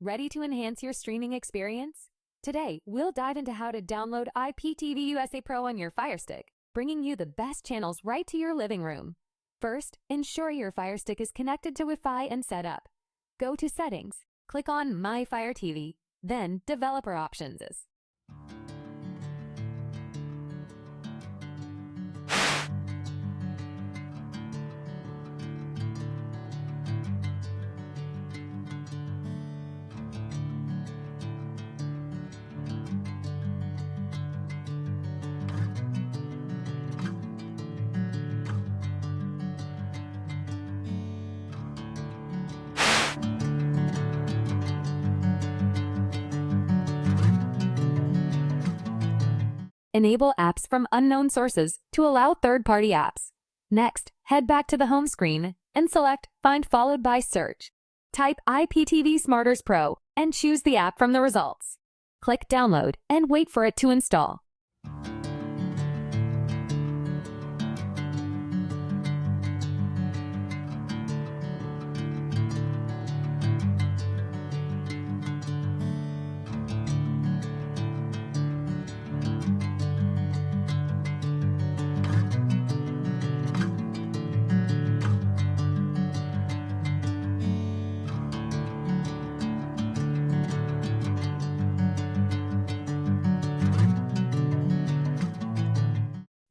Ready to enhance your streaming experience? Today, we'll dive into how to download IPTV USA Pro on your Firestick, bringing you the best channels right to your living room. First, ensure your Firestick is connected to Wi-Fi and set up. Go to Settings, click on My Fire TV, then Developer Options. Enable apps from unknown sources to allow third-party apps. Next, head back to the home screen and select Find followed by Search. Type IPTV Smarters Pro and choose the app from the results. Click Download and wait for it to install.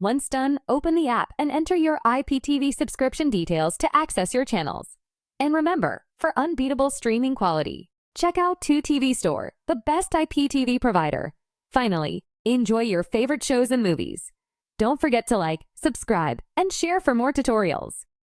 Once done, open the app and enter your IPTV subscription details to access your channels. And remember, for unbeatable streaming quality, check out 2TV Store, the best IPTV provider. Finally, enjoy your favorite shows and movies. Don't forget to like, subscribe, and share for more tutorials.